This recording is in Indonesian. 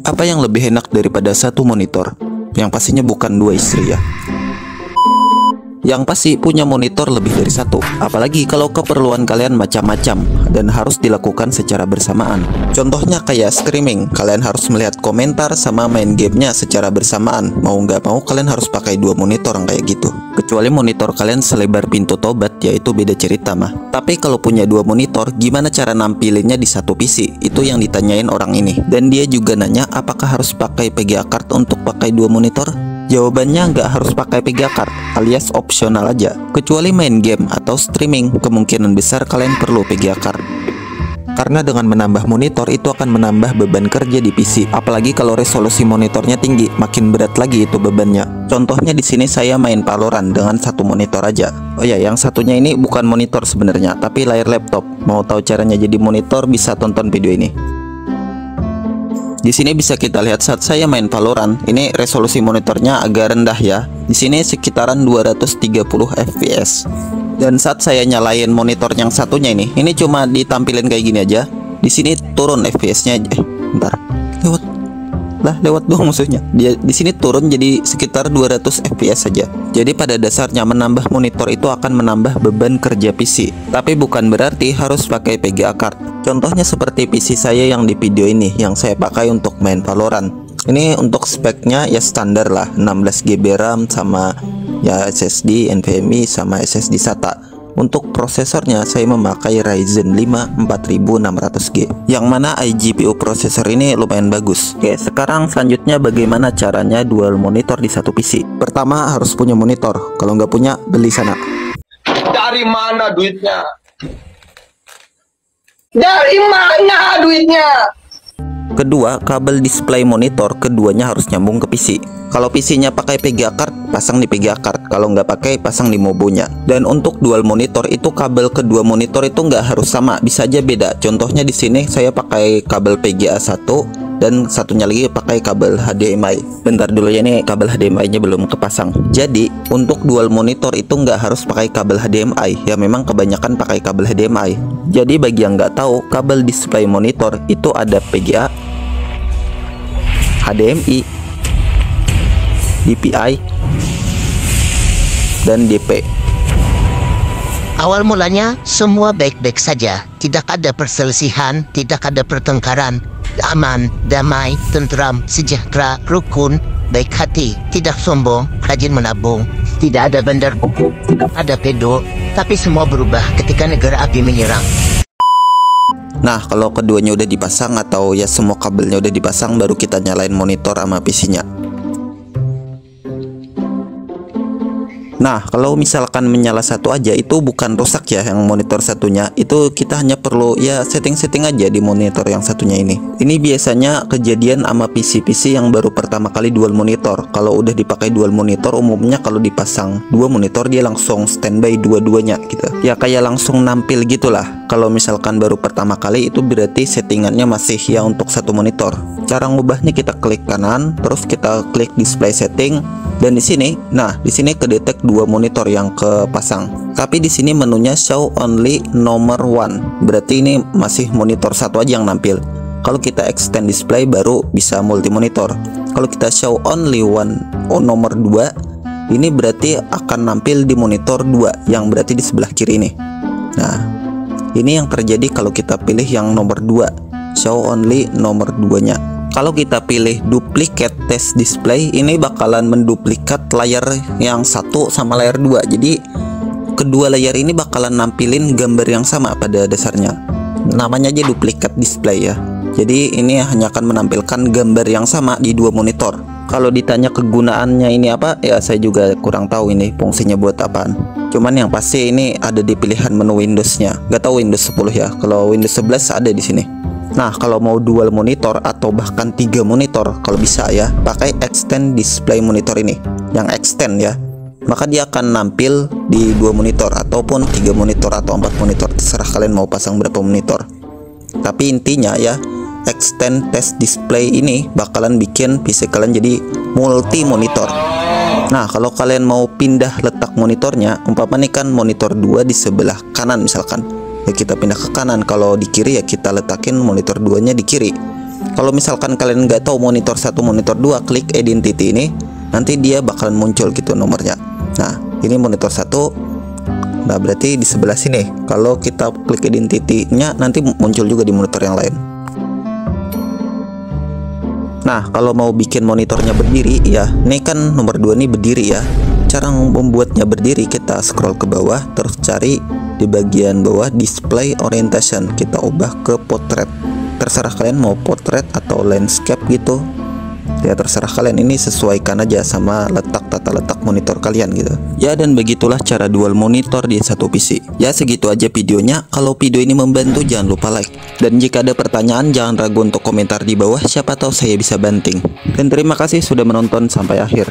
Apa yang lebih enak daripada satu monitor? Yang pastinya bukan dua istri ya. Yang pasti punya monitor lebih dari satu. Apalagi kalau keperluan kalian macam-macam dan harus dilakukan secara bersamaan. Contohnya kayak streaming, kalian harus melihat komentar sama main gamenya secara bersamaan. Mau nggak mau kalian harus pakai dua monitor kayak gitu. Kecuali monitor kalian selebar pintu tobat, yaitu beda cerita mah. Tapi kalau punya dua monitor, gimana cara nampilinnya di satu PC? Itu yang ditanyain orang ini. Dan dia juga nanya apakah harus pakai VGA card untuk pakai dua monitor? Jawabannya nggak harus pakai VGA card, alias opsional aja. Kecuali main game atau streaming, kemungkinan besar kalian perlu VGA card. Karena dengan menambah monitor itu akan menambah beban kerja di PC. Apalagi kalau resolusi monitornya tinggi, makin berat lagi itu bebannya. Contohnya di sini saya main Valorant dengan satu monitor aja. Oh ya, yang satunya ini bukan monitor sebenarnya, tapi layar laptop. Mau tahu caranya jadi monitor, bisa tonton video ini. Di sini bisa kita lihat saat saya main Valorant, ini resolusi monitornya agak rendah ya. Di sini sekitaran 230 fps. Dan saat saya nyalain monitor yang satunya ini cuma ditampilin kayak gini aja. Di sini turun fps-nya aja. Bentar. Lewat dong musuhnya. Dia di sini turun jadi sekitar 200 fps saja. Jadi pada dasarnya menambah monitor itu akan menambah beban kerja PC. Tapi bukan berarti harus pakai VGA card. Contohnya seperti PC saya yang di video ini yang saya pakai untuk main Valorant. Ini untuk speknya ya standar lah, 16 GB RAM sama ya SSD NVMe sama SSD SATA. Untuk prosesornya saya memakai Ryzen 5 4600G, yang mana iGPU prosesor ini lumayan bagus. Oke, sekarang selanjutnya bagaimana caranya dual monitor di satu PC. Pertama harus punya monitor, kalau nggak punya beli sana. Dari mana duitnya? Dari mana duitnya? Kedua, kabel display monitor keduanya harus nyambung ke PC. Kalau PC-nya pakai VGA card, pasang di VGA card. Kalau nggak pakai, pasang di Mobonya. Dan untuk dual monitor itu kabel kedua monitor itu nggak harus sama, bisa aja beda. Contohnya di sini saya pakai kabel VGA 1 dan satunya lagi pakai kabel HDMI. Bentar dulu ya, ini kabel HDMI-nya belum kepasang. Jadi untuk dual monitor itu nggak harus pakai kabel HDMI. Ya memang kebanyakan pakai kabel HDMI. Jadi bagi yang nggak tahu, kabel display monitor itu ada VGA, HDMI, DPI, dan DP. Awal mulanya semua baik-baik saja, tidak ada perselisihan, tidak ada pertengkaran, aman, damai, tentram, sejahtera, rukun, baik hati, tidak sombong, rajin menabung, tidak ada bandar buku, tidak ada pedo, tapi semua berubah ketika negara api menyerang. Nah, kalau keduanya udah dipasang atau ya semua kabelnya udah dipasang, baru kita nyalain monitor sama PC-nya. Nah, kalau misalkan menyala satu aja itu bukan rusak ya yang monitor satunya. Itu kita hanya perlu ya setting-setting aja di monitor yang satunya ini. Ini biasanya kejadian sama PC-PC yang baru pertama kali dual monitor. Kalau udah dipakai dual monitor, umumnya kalau dipasang dua monitor dia langsung standby dua-duanya gitu. Ya kayak langsung nampil gitulah. Kalau misalkan baru pertama kali itu berarti settingannya masih ya untuk satu monitor. Cara ngubahnya kita klik kanan, terus kita klik display setting. Dan di sini, nah di sini kedetek dua monitor yang kepasang. Tapi di sini menunya show only nomor 1. Berarti ini masih monitor satu aja yang nampil. Kalau kita extend display baru bisa multi monitor. Kalau kita show only one nomor 2, ini berarti akan nampil di monitor 2 yang berarti di sebelah kiri ini. Nah, ini yang terjadi kalau kita pilih yang nomor 2, show only nomor 2-nya. Kalau kita pilih duplicate test display, ini bakalan menduplikat layar yang satu sama layar 2. Jadi kedua layar ini bakalan nampilin gambar yang sama pada dasarnya. Namanya aja duplicate display ya. Jadi ini hanya akan menampilkan gambar yang sama di dua monitor. Kalau ditanya kegunaannya ini apa, ya saya juga kurang tahu ini fungsinya buat apaan. Cuman yang pasti ini ada di pilihan menu Windows-nya. Gak tahu Windows 10 ya. Kalau Windows 11 ada di sini. Nah, kalau mau dual monitor atau bahkan 3 monitor, kalau bisa ya, pakai extend display monitor ini. Yang extend ya. Maka dia akan nampil di 2 monitor ataupun 3 monitor atau 4 monitor. Terserah kalian mau pasang berapa monitor. Tapi intinya ya, extend test display ini bakalan bikin PC kalian jadi multi monitor. Nah, kalau kalian mau pindah letak monitornya, umpamanya kan monitor 2 di sebelah kanan misalkan. Ya kita pindah ke kanan, kalau di kiri ya kita letakin monitor 2-nya di kiri. Kalau misalkan kalian nggak tahu monitor 1, monitor 2, klik identity ini, nanti dia bakalan muncul gitu nomornya. Nah, ini monitor 1. Nah, berarti di sebelah sini. Kalau kita klik identity-nya, nanti muncul juga di monitor yang lain. Nah, kalau mau bikin monitornya berdiri ya, ini kan nomor 2 nih berdiri ya. Cara membuatnya berdiri, kita scroll ke bawah, terus cari di bagian bawah display orientation, kita ubah ke portrait. Terserah kalian mau portrait atau landscape gitu ya, terserah kalian, ini sesuaikan aja sama tata letak monitor kalian gitu ya. Dan begitulah cara dual monitor di satu PC ya. Segitu aja videonya. Kalau video ini membantu jangan lupa like, dan jika ada pertanyaan jangan ragu untuk komentar di bawah, siapa tahu saya bisa banting. Dan terima kasih sudah menonton sampai akhir.